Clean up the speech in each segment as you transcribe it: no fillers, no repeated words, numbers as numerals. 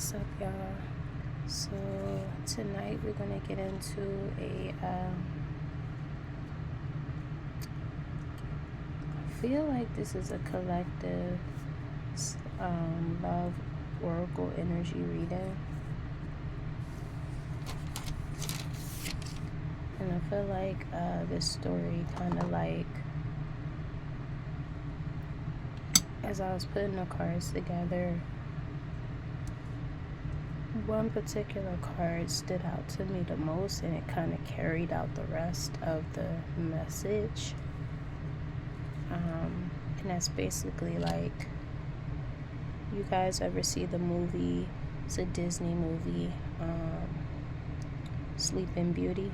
What's up, y'all? So tonight we're gonna get into I feel like this is a collective love oracle energy reading, and I feel like this story kind of like, as I was putting the cards together, one particular card stood out to me the most, and it kind of carried out the rest of the message. And that's basically like, you guys ever see the movie, it's a Disney movie, Sleeping Beauty?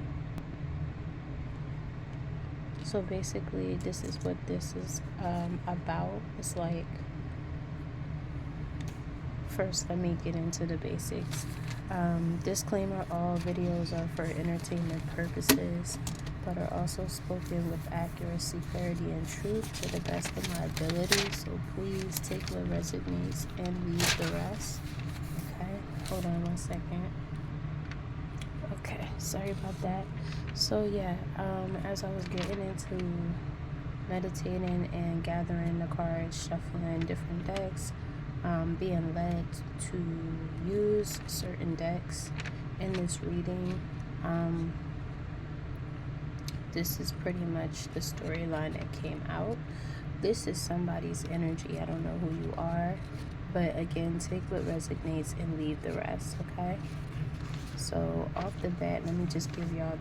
So basically this is what this is about. It's like, first let me get into the basics. Disclaimer, all videos are for entertainment purposes, but are also spoken with accuracy, clarity, and truth to the best of my ability. So please take what resonates and leave the rest. Okay, hold on one second. Okay, sorry about that. So yeah, as I was getting into meditating and gathering the cards, shuffling different decks, being led to use certain decks in this reading, this is pretty much the storyline that came out. This is somebody's energy. I don't know who you are, but again, take what resonates and leave the rest. Okay, so off the bat, let me just give y'all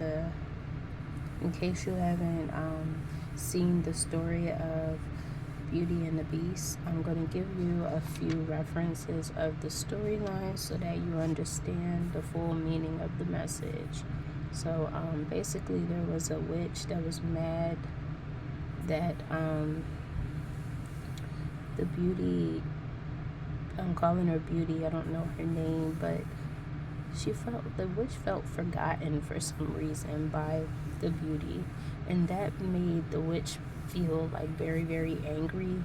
in case you haven't seen the story of Beauty and the Beast, I'm going to give you a few references of the storyline so that you understand the full meaning of the message. So basically there was a witch that was mad that the Beauty, I'm calling her Beauty, I don't know her name, but the witch felt forgotten for some reason by the Beauty, and that made the witch feel like very, very angry,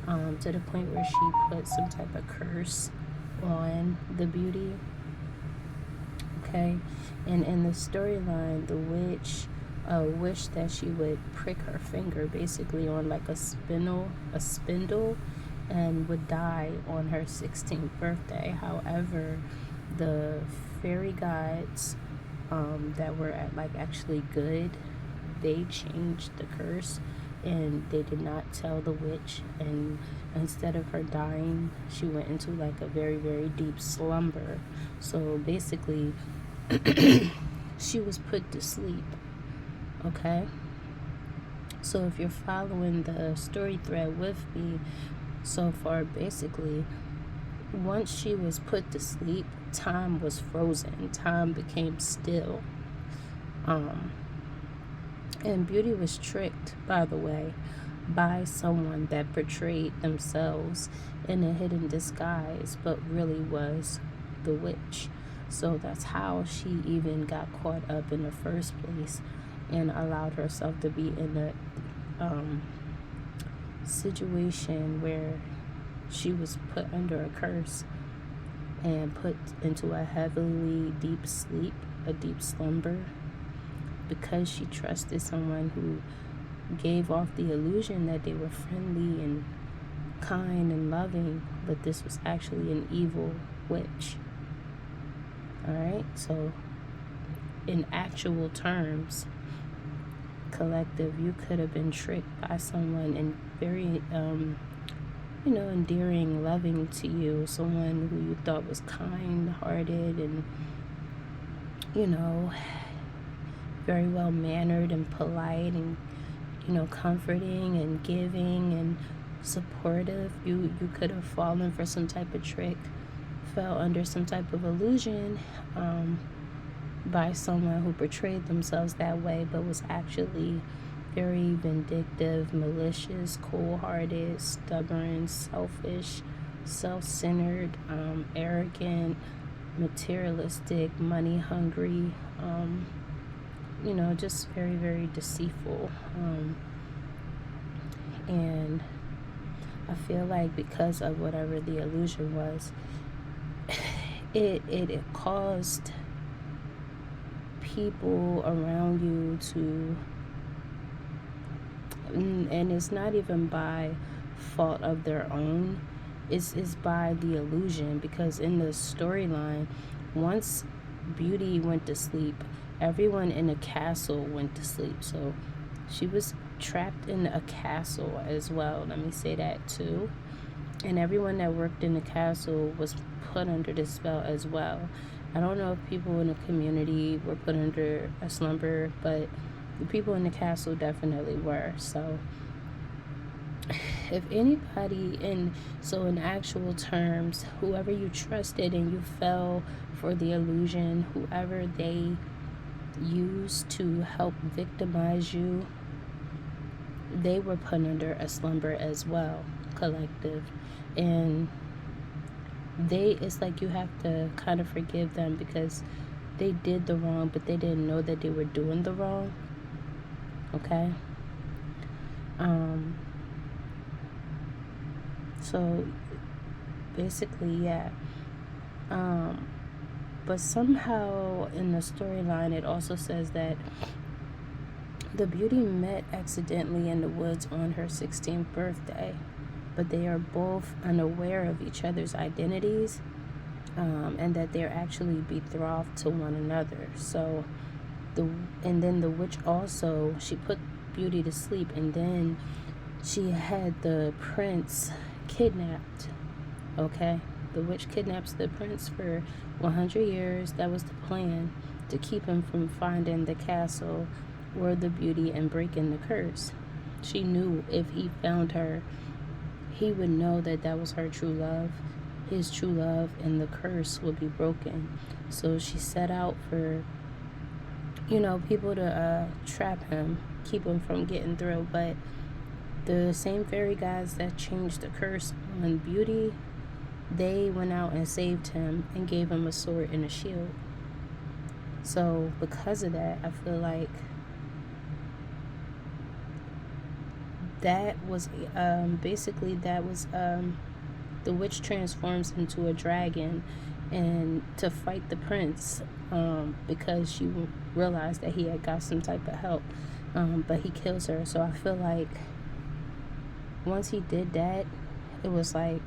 to the point where she put some type of curse on the Beauty. Okay, and in the storyline, the witch wished that she would prick her finger basically on like a spindle, and would die on her 16th birthday. However, the fairy gods that were actually good, they changed the curse, and they did not tell the witch, and instead of her dying, she went into like a very, very deep slumber. So basically she was put to sleep. Okay, so if you're following the story thread with me so far, basically once she was put to sleep, time was frozen, time became still. And Beauty was tricked, by the way, by someone that portrayed themselves in a hidden disguise, but really was the witch. So that's how she even got caught up in the first place and allowed herself to be in a situation where she was put under a curse and put into a heavily deep sleep, a deep slumber, because she trusted someone who gave off the illusion that they were friendly and kind and loving, but this was actually an evil witch. Alright, so in actual terms, collective, you could have been tricked by someone and very endearing, loving to you, someone who you thought was kind-hearted and very well mannered and polite and comforting and giving and supportive. You could have fallen for some type of trick, fell under some type of illusion by someone who portrayed themselves that way, but was actually very vindictive, malicious, cold-hearted, stubborn, selfish, self-centered, arrogant, materialistic, money-hungry, just very, very deceitful. And I feel like because of whatever the illusion was, it caused people around you to, and it's not even by fault of their own, it's by the illusion, because in the storyline, once Beauty went to sleep, everyone in the castle went to sleep. So she was trapped in a castle as well, let me say that too. And everyone that worked in the castle was put under this spell as well. I don't know if people in the community were put under a slumber, but the people in the castle definitely were. So if anybody in actual terms, whoever you trusted and you fell for the illusion, whoever they used to help victimize you, they were put under a slumber as well, collective. And it's like you have to kind of forgive them, because they did the wrong, but they didn't know that they were doing the wrong. Okay? So basically, yeah. But somehow in the storyline, it also says that the Beauty met accidentally in the woods on her 16th birthday, but they are both unaware of each other's identities, and that they're actually betrothed to one another. So and then the witch also, she put Beauty to sleep, and then she had the prince kidnapped. Okay, the witch kidnaps the prince for 100 years. That was the plan, to keep him from finding the castle or the Beauty and breaking the curse. She knew if he found her, he would know that that was her true love, his true love, and the curse would be broken. So she set out for, people to trap him, keep him from getting through. But the same fairy gods that changed the curse on Beauty, they went out and saved him and gave him a sword and a shield. So because of that, I feel like that was basically the witch transforms into a dragon and to fight the prince, because she realized that he had got some type of help, but he kills her. So I feel like once he did that, it was like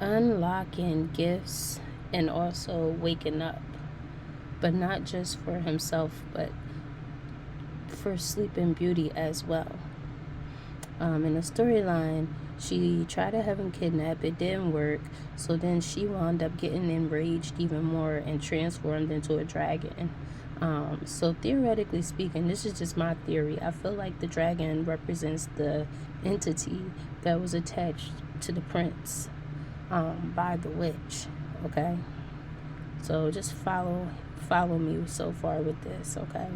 unlocking gifts and also waking up, but not just for himself, but for Sleeping Beauty as well. In the storyline, she tried to have him kidnapped. It didn't work. So then she wound up getting enraged even more and transformed into a dragon. So theoretically speaking, this is just my theory. I feel like the dragon represents the entity that was attached to the prince by the witch. Okay? So just follow me so far with this, okay?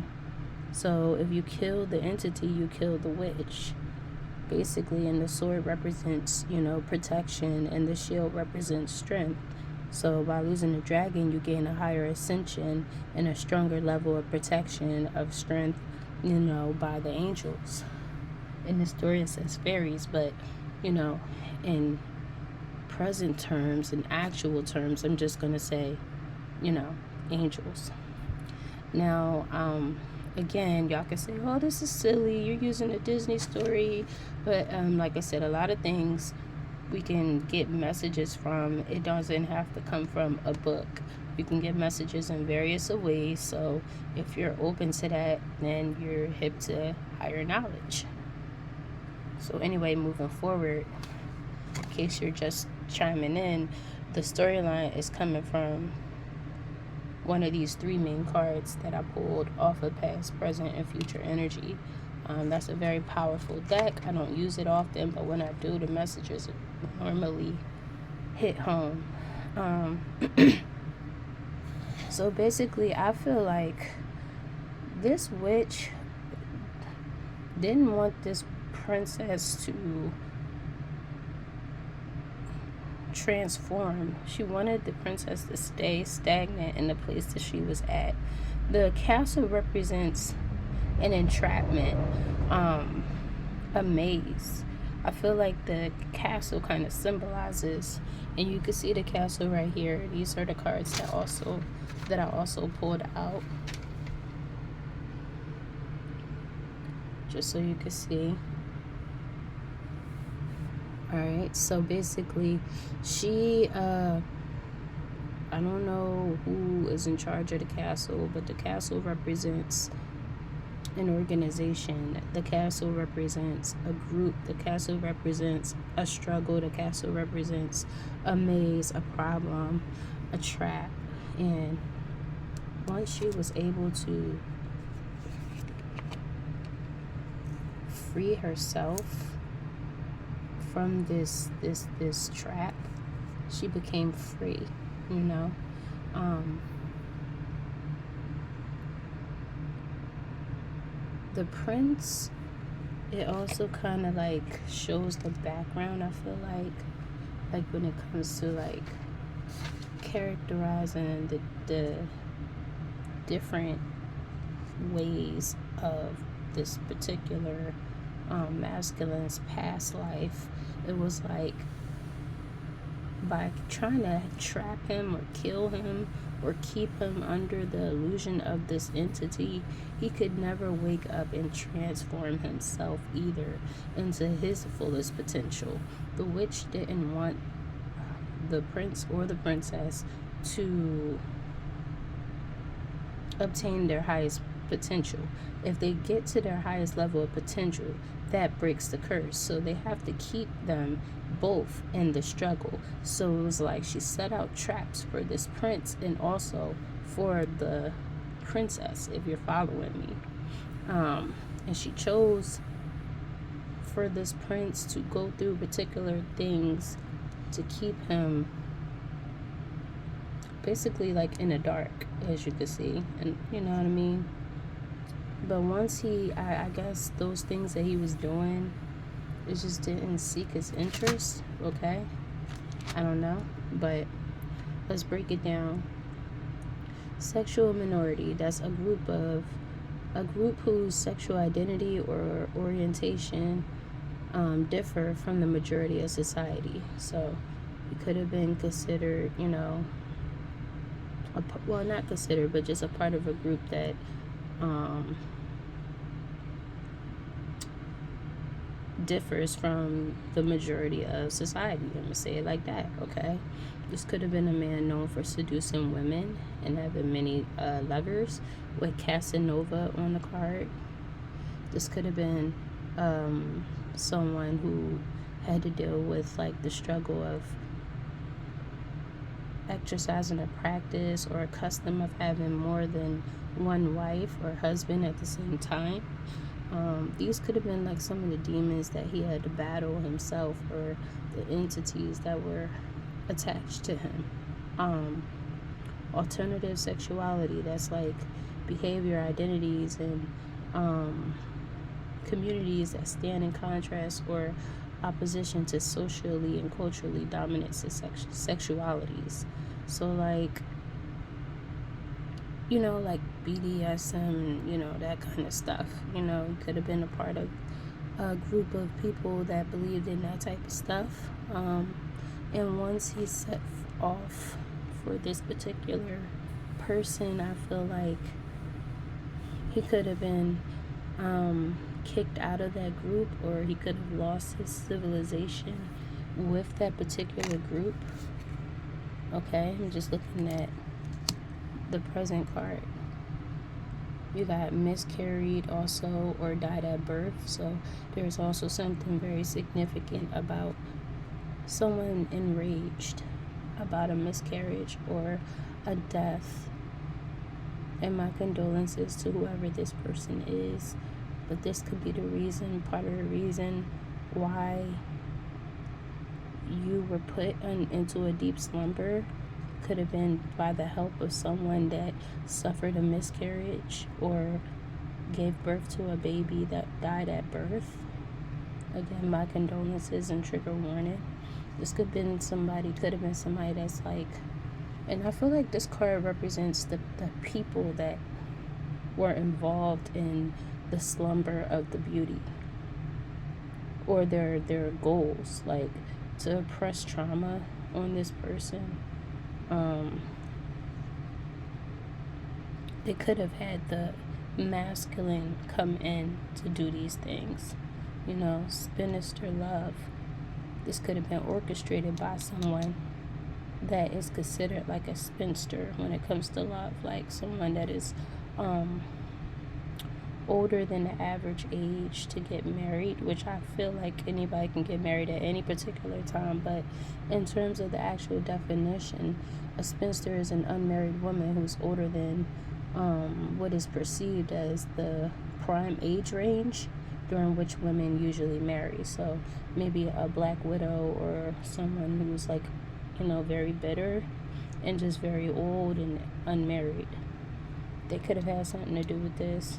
So if you kill the entity, you kill the witch, basically. And the sword represents, protection, and the shield represents strength. So by losing the dragon, you gain a higher ascension and a stronger level of protection, of strength, by the angels. In the story, it says fairies, but, in present terms, in actual terms, I'm just going to say, angels. Now, again, y'all can say, oh, this is silly, you're using a Disney story. But like I said, a lot of things we can get messages from. It doesn't have to come from a book. You can get messages in various ways. So if you're open to that, then you're hip to higher knowledge. So anyway, moving forward, in case you're just chiming in, the storyline is coming from one of these 3 main cards that I pulled off of past, present, and future energy. That's a very powerful deck. I don't use it often, but when I do, the messages normally hit home. So basically, I feel like this witch didn't want this princess to transform. She wanted the princess to stay stagnant in the place that she was at. The castle represents an entrapment, a maze. I feel like the castle kind of symbolizes, and you can see the castle right here. These are the cards that I also pulled out, just so you can see. All right, so basically she I don't know who is in charge of the castle, but the castle represents an organization. The castle represents a group. The castle represents a struggle. The castle represents a maze, a problem, a trap. And once she was able to free herself from this trap, she became free, you know. The prince, it also kind of like shows the background. I feel like when it comes to like characterizing the different ways of this particular masculine's past life, it was like by trying to trap him or kill him or keep him under the illusion of this entity, he could never wake up and transform himself either into his fullest potential. The witch didn't want the prince or the princess to obtain their highest potential. If they get to their highest level of potential, that breaks the curse. So they have to keep them both in the struggle. So it was like she set out traps for this prince and also for the princess, if you're following me. And she chose for this prince to go through particular things to keep him basically like in the dark, as you can see, and you know what I mean. But once I guess those things that he was doing, it just didn't seek his interest. Okay, I don't know, but let's break it down. Sexual minority, that's a group whose sexual identity or orientation differ from the majority of society. So it could have been considered, you know, well, not considered, but just a part of a group that differs from the majority of society. I'm gonna say it like that, okay? This could have been a man known for seducing women and having many lovers, with Casanova on the card. This could have been someone who had to deal with like the struggle of exercising a practice or a custom of having more than one wife or husband at the same time. These could have been like some of the demons that he had to battle himself, or the entities that were attached to him. Alternative sexuality, that's like behavior, identities, and communities that stand in contrast or opposition to socially and culturally dominant sexualities. So like, you know, like BDSM, you know, that kind of stuff. You know, he could have been a part of a group of people that believed in that type of stuff. And once he set off for this particular person, I feel like he could have been kicked out of that group, or he could have lost his civilization with that particular group. Okay, I'm just looking at the present card. You got miscarried also, or died at birth. So there's also something very significant about someone enraged about a miscarriage or a death. And my condolences to whoever this person is. But this could be the reason, part of the reason why you were put into a deep slumber. Could have been by the help of someone that suffered a miscarriage or gave birth to a baby that died at birth. Again, my condolences and trigger warning. This could have been somebody that's like, and I feel like this card represents the people that were involved in the slumber of the beauty, or their goals, like to oppress trauma on this person. They could have had the masculine come in to do these things. Sinister love. This could have been orchestrated by someone that is considered like a spinster when it comes to love, like someone that is older than the average age to get married, which I feel like anybody can get married at any particular time. But in terms of the actual definition, a spinster is an unmarried woman who's older than what is perceived as the prime age range during which women usually marry. So maybe a black widow, or someone who's like, very bitter and just very old and unmarried. They could have had something to do with this,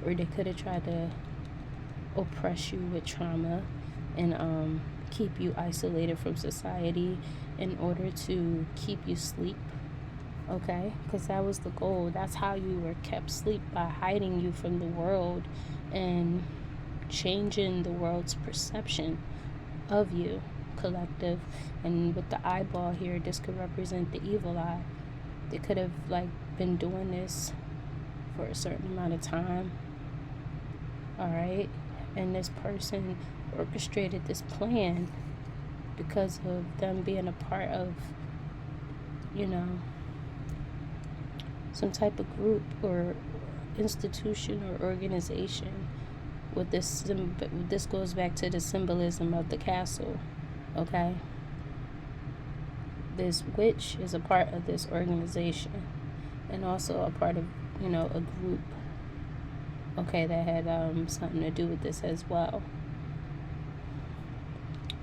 or they could have tried to oppress you with trauma and keep you isolated from society in order to keep you asleep. Okay, because that was the goal. That's how you were kept asleep, by hiding you from the world and changing the world's perception of you, collective. And with the eyeball here, this could represent the evil eye. They could have been doing this for a certain amount of time. All right, and this person orchestrated this plan because of them being a part of, some type of group or institution or organization. With this goes back to the symbolism of the castle. Okay, this witch is a part of this organization, and also a part of a group, okay, that had something to do with this as well.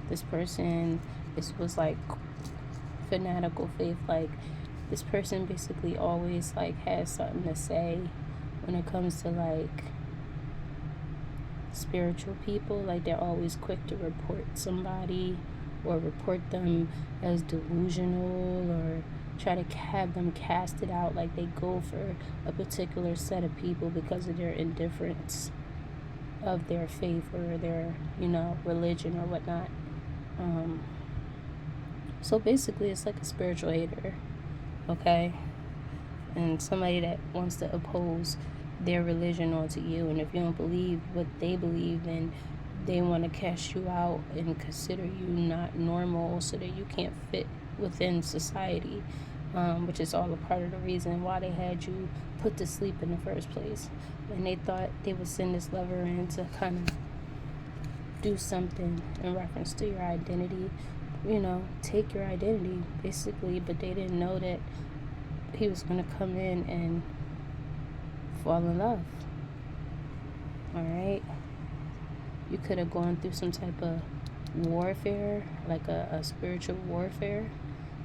This person, this was fanatical faith. This person basically always has something to say when it comes to spiritual people. They're always quick to report somebody, or report them as delusional, or try to have them casted out. They go for a particular set of people because of their indifference of their faith or their religion or whatnot. So basically it's like a spiritual hater, okay, and somebody that wants to oppose their religion onto you. And if you don't believe what they believe, then they want to cast you out and consider you not normal, so that you can't fit within society, which is all a part of the reason why they had you put to sleep in the first place. And they thought they would send this lover in to kind of do something in reference to your identity, take your identity basically. But they didn't know that he was going to come in and fall in love. All right, you could have gone through some type of warfare, like a spiritual warfare,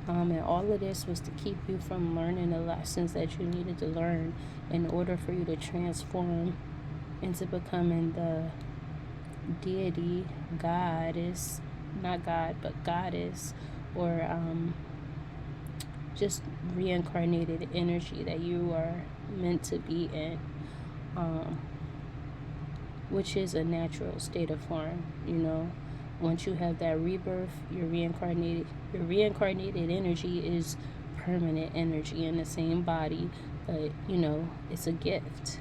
and all of this was to keep you from learning the lessons that you needed to learn in order for you to transform into becoming the deity, goddess, not God, but goddess, or just reincarnated energy that you are meant to be in, which is a natural state of form. Once you have that rebirth, your reincarnated energy is permanent energy in the same body, but it's a gift.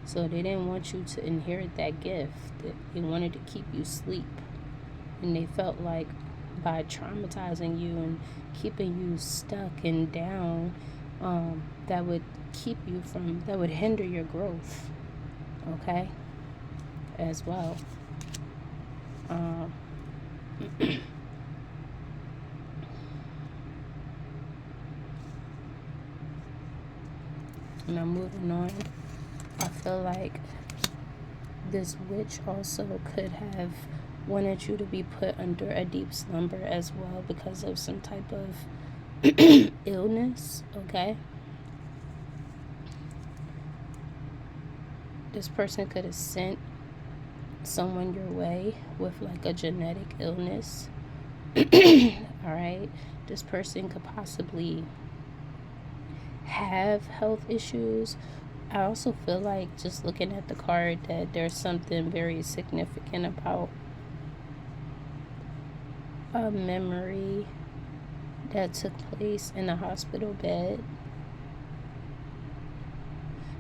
So they didn't want you to inherit that gift. They wanted to keep you asleep, and they felt like by traumatizing you and keeping you stuck and down, that would hinder your growth, okay, as well. Now moving on, I feel like this witch also could have wanted you to be put under a deep slumber as well, because of some type of illness, okay? This person could have sent someone your way with a genetic illness. All right, this person could possibly have health issues. I also feel like, just looking at the card, that there's something very significant about a memory that took place in a hospital bed.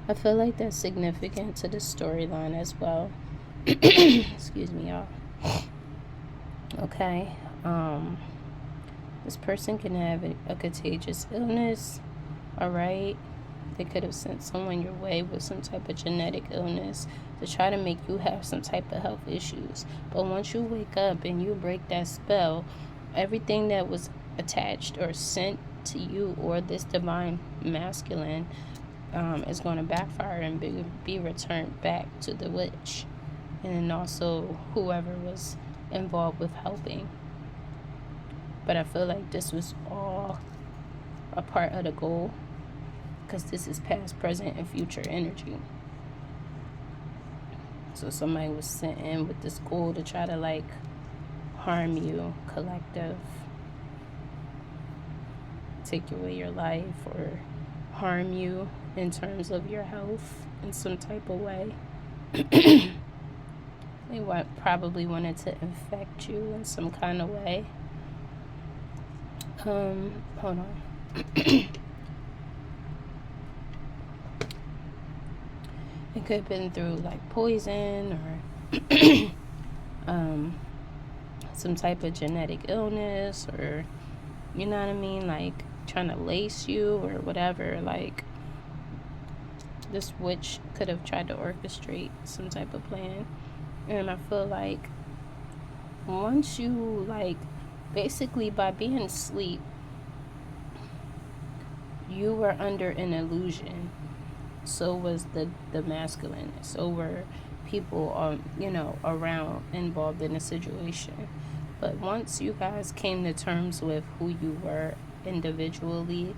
I feel like that's significant to the storyline as well. Excuse me, y'all. Okay. This person can have a contagious illness. All right. They could have sent someone your way with some type of genetic illness to try to make you have some type of health issues. But once you wake up and you break that spell, everything that was attached or sent to you or this divine masculine is going to backfire and be returned back to the witch. And then also whoever was involved with helping. But I feel like this was all a part of the goal, because this is past, present, and future energy. So somebody was sent in with this goal to try to like harm you, collective, take away your life, or harm you in terms of your health in some type of way. They probably wanted to infect you in some kind of way. Hold on. It could have been through like poison or some type of genetic illness, or you know what I mean, like trying to lace you or whatever. Like this witch could have tried to orchestrate some type of plan. And I feel like once you like basically by being asleep, you were under an illusion. So was the masculine. So were people around involved in the situation. But once you guys came to terms with who you were individually,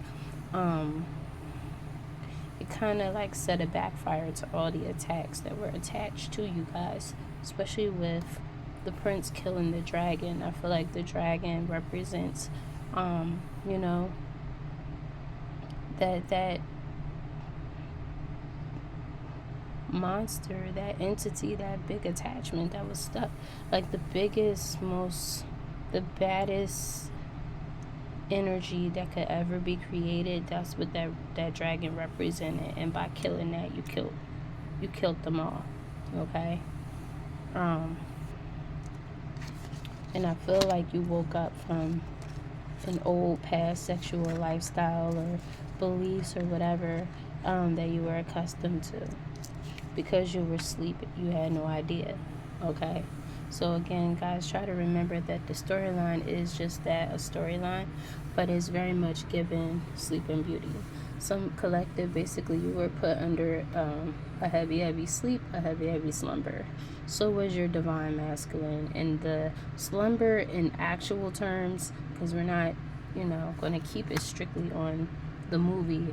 it kind of like set a backfire to all the attacks that were attached to you guys, especially with the prince killing the dragon. I feel like the dragon represents that monster, that entity, that big attachment that was stuck, like the baddest energy that could ever be created. That's what that dragon represented, and by killing that, you killed them all. Okay. And I feel like you woke up from an old past sexual lifestyle or beliefs or whatever that you were accustomed to. Because you were asleep, you had no idea. Okay. So again, guys, try to remember that the storyline is just that, a storyline, but it's very much given Sleeping Beauty. Some collective, basically, you were put under a heavy sleep, a heavy slumber. So was your divine masculine. And the slumber in actual terms, because we're not, going to keep it strictly on the movie.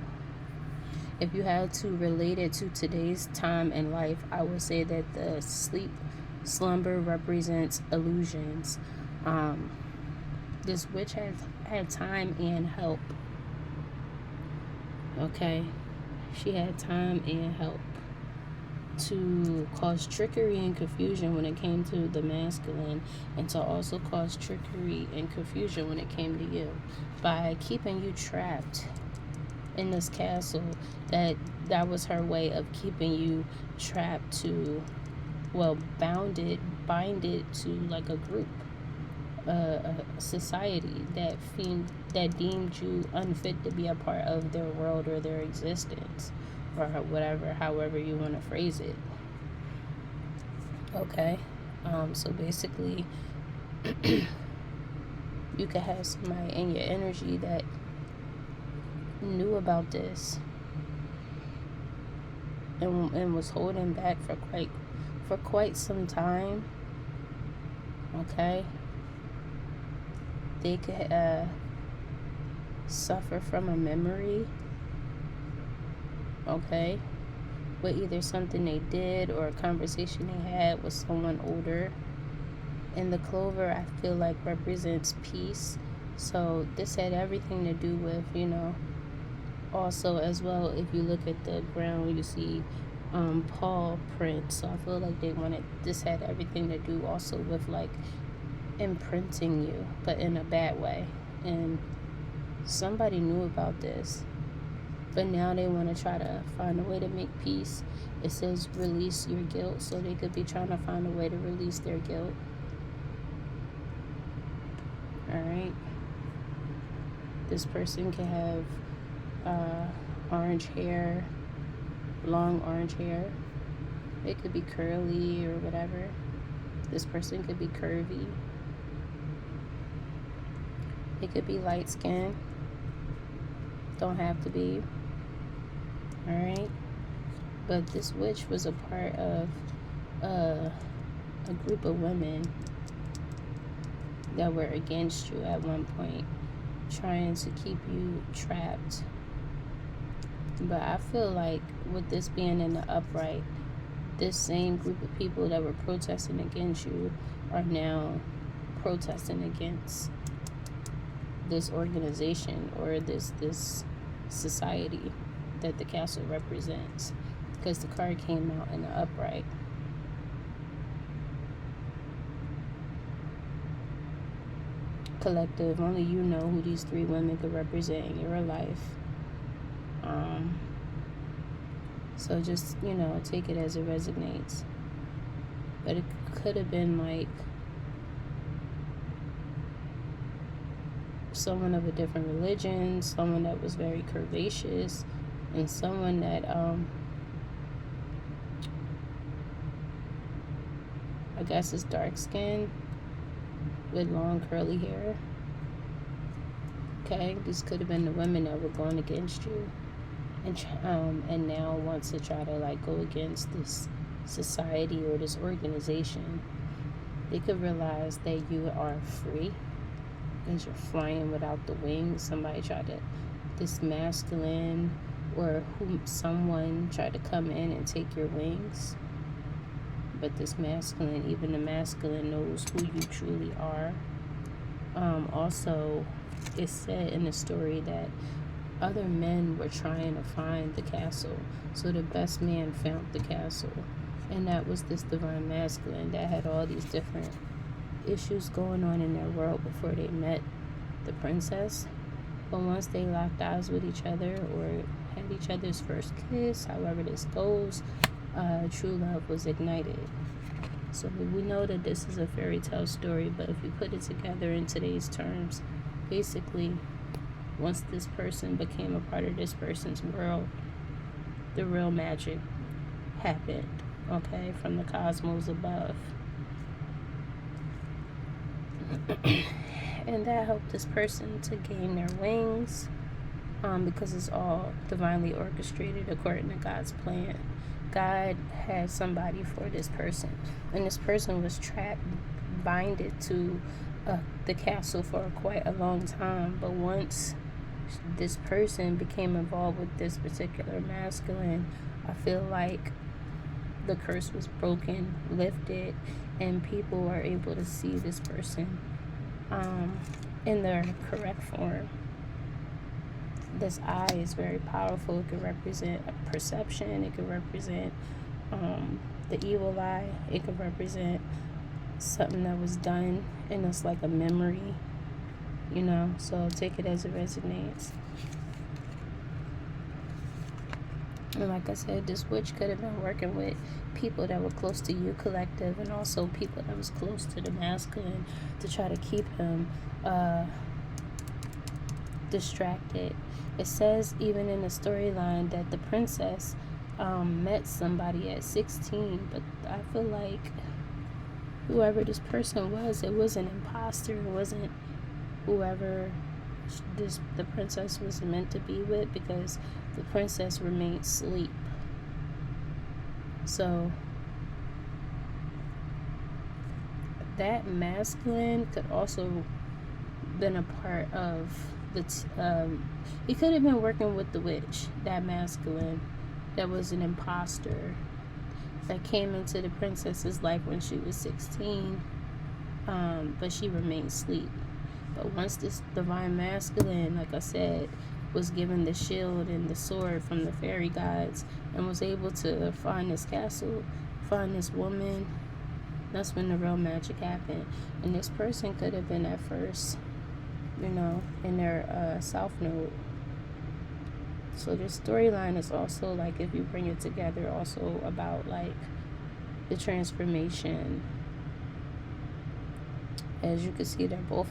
If you had to relate it to today's time in life, I would say that the slumber represents illusions. This witch had time and help. Okay, she had time and help to cause trickery and confusion when it came to the masculine, and to also cause trickery and confusion when it came to you by keeping you trapped in this castle. That was her way of keeping you trapped to, binded to like a group, a society that deemed you unfit to be a part of their world or their existence, or whatever, however you want to phrase it. Okay, so basically, you could have somebody in your energy that knew about this and was holding back for quite some time. Okay, they could suffer from a memory, okay, with either something they did or a conversation they had with someone older. And the clover, I feel like, represents peace. So this had everything to do with, also as well, if you look at the ground, you see paw prints. So I feel like this had everything to do also with like imprinting you, but in a bad way. And somebody knew about this, but now they want to try to find a way to make peace. It says release your guilt, so they could be trying to find a way to release their guilt. Alright? This person can have orange hair, long orange hair. It could be curly or whatever. This person could be curvy. It could be light skin. Don't have to be. Alright? But this witch was a part of a group of women that were against you at one point, trying to keep you trapped. But I feel like with this being in the upright, this same group of people that were protesting against you are now protesting against this organization or this society that the castle represents, because the card came out in the upright. Collective, only you know who these 3 women could represent in your life. So just, take it as it resonates. But it could have been like someone of a different religion, someone that was very curvaceous, and someone that I guess is dark skinned with long curly hair. Okay, these could have been the women that were going against you, and now wants to try to like go against this society or this organization. They could realize that you are free because you're flying without the wings. Somebody tried to, this masculine or someone tried to come in and take your wings. But this masculine, even the masculine knows who you truly are. Also, it's said in the story that other men were trying to find the castle. So the best man found the castle. And that was this divine masculine that had all these different issues going on in their world before they met the princess. But once they locked eyes with each other or had each other's first kiss, however this goes, true love was ignited. So we know that this is a fairy tale story, but if you put it together in today's terms, basically, once this person became a part of this person's world, the real magic happened, okay, from the cosmos above. And that helped this person to gain their wings, because it's all divinely orchestrated according to God's plan. God had somebody for this person, and this person was trapped, binded to the castle for quite a long time. But once this person became involved with this particular masculine, I feel like the curse was broken, lifted, and people are able to see this person in their correct form. This eye is very powerful. It could represent a perception. It could represent the evil eye. It could represent something that was done, and it's like a memory, so take it as it resonates. And like I said, this witch could have been working with people that were close to you, collective, and also people that was close to the masculine to try to keep him distracted. It says even in the storyline that the princess met somebody at 16, but I feel like whoever this person was, it was an imposter. It wasn't whoever the princess was meant to be with, because the princess remained asleep. So that masculine could also been a part of he could have been working with the witch, that masculine that was an imposter that came into the princess's life when she was 16, but she remained asleep. But once this divine masculine, like I said, was given the shield and the sword from the fairy gods and was able to find this castle, find this woman, That's when the real magic happened. And this person could have been at first, in their South Node. So this storyline is also, like, if you bring it together, also about, like, the transformation. As you can see, they're both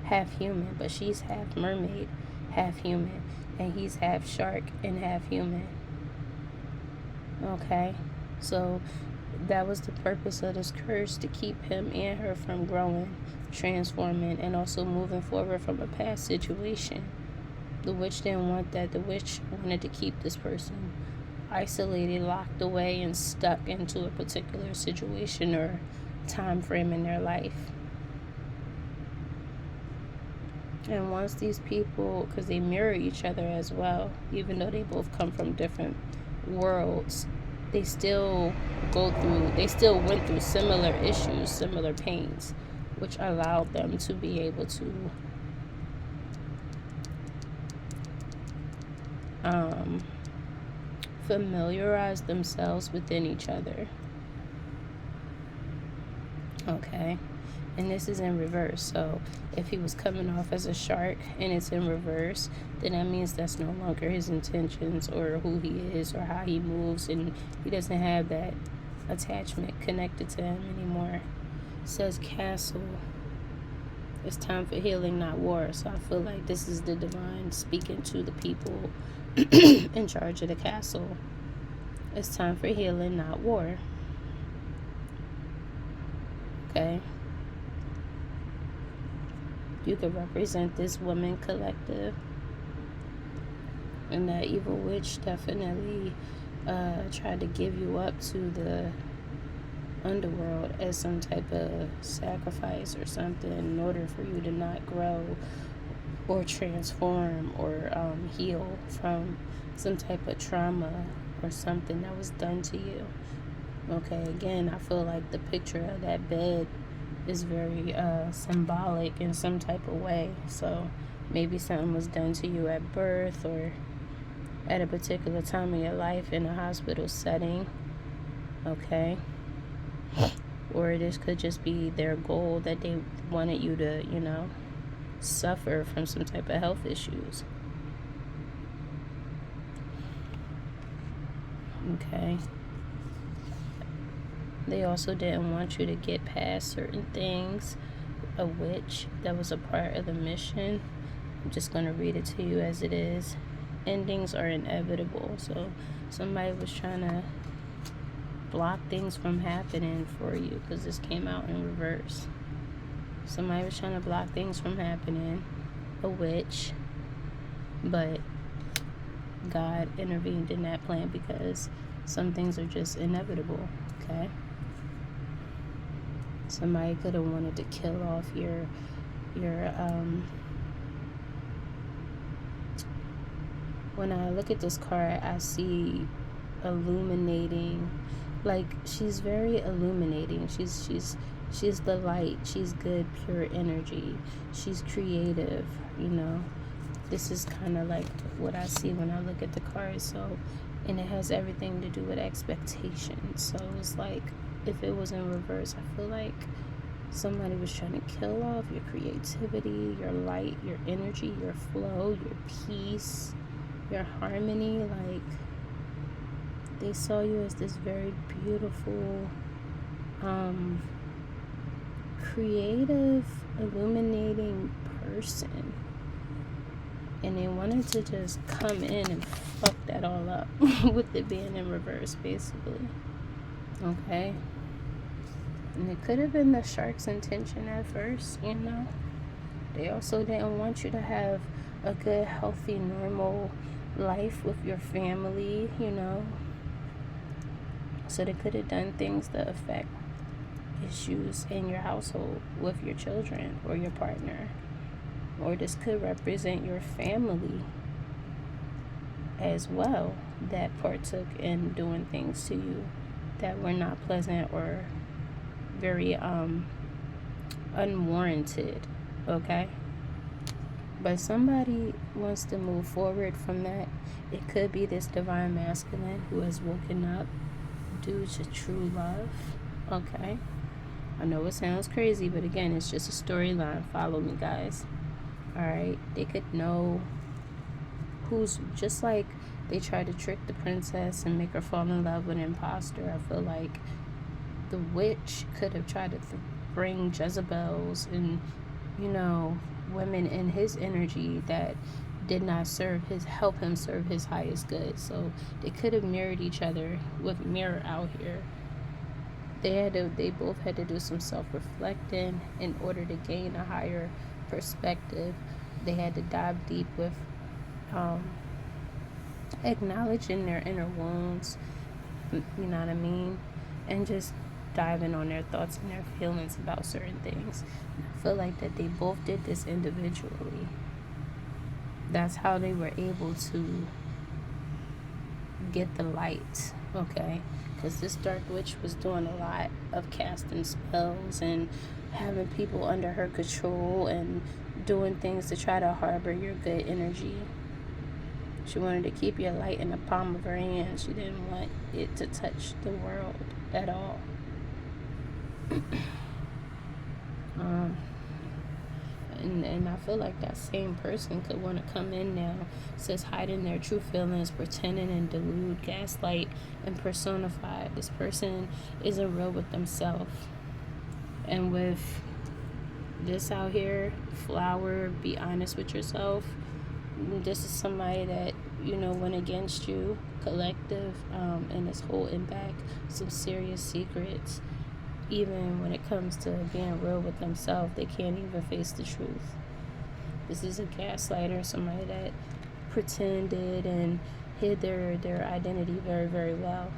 half human, but she's half mermaid, half human, and he's half shark and half human. Okay, so that was the purpose of this curse, to keep him and her from growing, transforming, and also moving forward from a past situation. The witch didn't want that. The witch wanted to keep this person isolated, locked away, and stuck into a particular situation or time frame in their life. And once these people, because they mirror each other as well, even though they both come from different worlds, they still went through similar issues, similar pains, which allowed them to be able to familiarize themselves within each other. Okay, and this is in reverse. So if he was coming off as a shark and it's in reverse, then that means that's no longer his intentions or who he is or how he moves, and he doesn't have that attachment connected to him anymore. It says castle. It's time for healing, not war. So I feel like this is the divine speaking to the people in charge of the castle. It's time for healing, not war. Okay. You could represent this woman collective. And that evil witch definitely tried to give you up to the underworld as some type of sacrifice or something in order for you to not grow or transform or heal from some type of trauma or something that was done to you. Okay, again, I feel like the picture of that bed is very symbolic in some type of way. So maybe something was done to you at birth or at a particular time in your life in a hospital setting. Okay. Or this could just be their goal, that they wanted you to, suffer from some type of health issues. Okay. They also didn't want you to get past certain things, a witch that was a part of the mission. I'm just going to read it to you as it is. Endings are inevitable. So somebody was trying to block things from happening for you, because this came out in reverse. Somebody was trying to block things from happening, a witch, but God intervened in that plan because some things are just inevitable. Okay. Somebody could have wanted to kill off your when I look at this card, I see illuminating. Like, she's very illuminating. She's the light. She's good, pure energy. She's creative, This is kind of like what I see when I look at the cards. So, and it has everything to do with expectations. So it's like, if it was in reverse, I feel like somebody was trying to kill off your creativity, your light, your energy, your flow, your peace, your harmony. Like, they saw you as this very beautiful, creative, illuminating person. And they wanted to just come in and fuck that all up with it being in reverse, basically. Okay? And it could have been the shark's intention at first, They also didn't want you to have a good, healthy, normal life with your family, So they could have done things that affect issues in your household with your children or your partner. Or this could represent your family as well, that partook in doing things to you that were not pleasant or very unwarranted. Okay? But somebody wants to move forward from that. It could be this divine masculine who has woken up due to true love. Okay? I know it sounds crazy, but again, it's just a storyline. Follow me, guys. All right, they could know who's, just like they tried to trick the princess and make her fall in love with an imposter. I feel like the witch could have tried to bring Jezebels and, you know, women in his energy that did not help him serve his highest good. So they could have mirrored each other with mirror out here. They both had to do some self-reflecting in order to gain a higher perspective. They had to dive deep with acknowledging their inner wounds, you know what I mean, and just diving on their thoughts and their feelings about certain things. I feel like that they both did this individually. That's how they were able to get the light, okay? Because this dark witch was doing a lot of casting spells and having people under her control and doing things to try to harbor your good energy. She wanted to keep your light in the palm of her hand. She didn't want it to touch the world at all. And I feel like that same person could want to come in now, says hiding their true feelings, pretending and delude, gaslight, and personify. This person isn't real with themselves. And with this out here, flower, be honest with yourself. This is somebody that, you know, went against you, collective, and is holding back some serious secrets. Even when it comes to being real with themselves, they can't even face the truth. This is a gaslighter, somebody that pretended and hid their identity very, very well.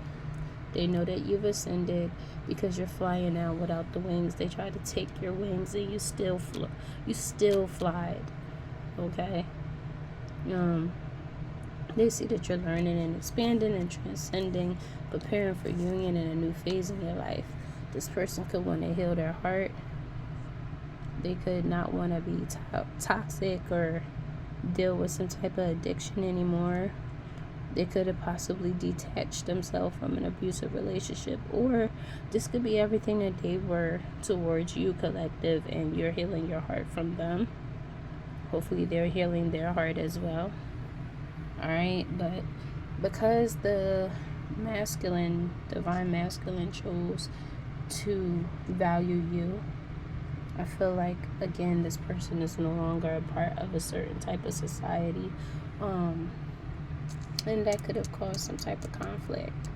They know that you've ascended because you're flying out without the wings. They tried to take your wings and you still flied, okay? They see that you're learning and expanding and transcending, preparing for union and a new phase in your life. This person could want to heal their heart. They could not want to be toxic or deal with some type of addiction anymore. They could have possibly detached themselves from an abusive relationship, or this could be everything that they were towards you, collective, and you're healing your heart from them. Hopefully they're healing their heart as well. All right, but because the divine masculine chose to value you, I feel like, again, this person is no longer a part of a certain type of society, and that could have caused some type of conflict,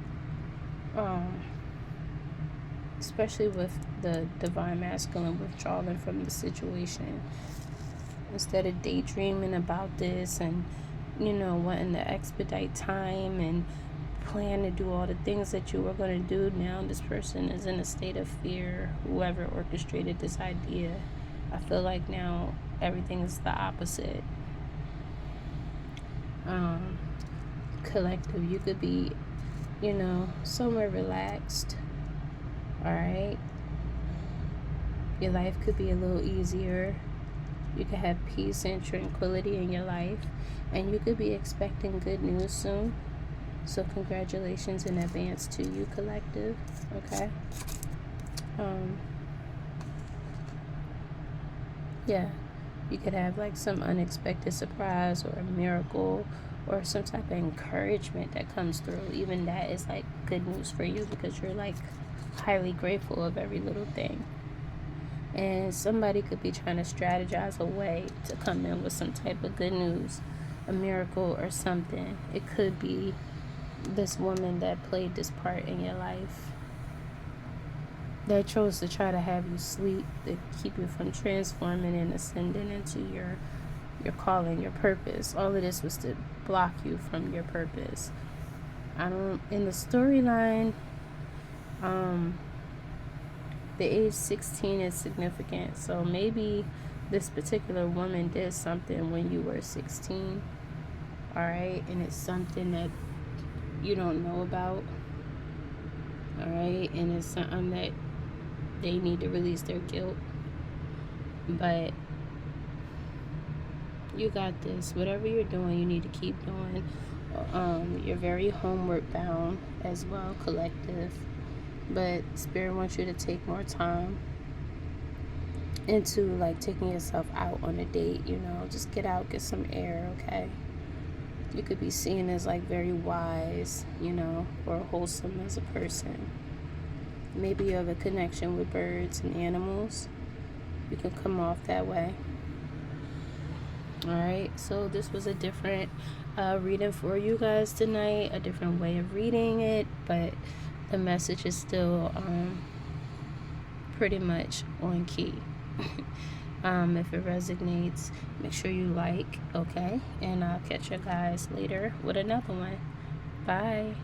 especially with the divine masculine withdrawing from the situation. Instead of daydreaming about this and, you know, wanting to expedite time and plan to do all the things that you were going to do, now this person is in a state of fear. Whoever orchestrated this idea, I feel like now everything is the opposite. Collective, you could be, you know, somewhere relaxed. All right, your life could be a little easier. You could have peace and tranquility in your life, and you could be expecting good news soon. So congratulations in advance to you, collective. Okay. Yeah, you could have like some unexpected surprise or a miracle or some type of encouragement that comes through. Even that is like good news for you because you're like highly grateful of every little thing. And somebody could be trying to strategize a way to come in with some type of good news, a miracle or something. It could be this woman that played this part in your life that chose to try to have you sleep, to keep you from transforming and ascending into your calling, your purpose. All of this was to block you from your purpose. In the storyline, the age 16 is significant. So maybe this particular woman did something when you were 16. All right, and it's something that you don't know about. All right, and it's something that they need to release their guilt. But you got this. Whatever you're doing, you need to keep doing. You're very homeward bound as well, collective. But Spirit wants you to take more time into like taking yourself out on a date, you know, just get out, get some air, okay? You could be seen as like very wise, you know, or wholesome as a person. Maybe you have a connection with birds and animals. You can come off that way. Alright, so this was a different reading for you guys tonight, a different way of reading it, but the message is still pretty much on key. If it resonates, make sure you like, okay? And I'll catch you guys later with another one. Bye.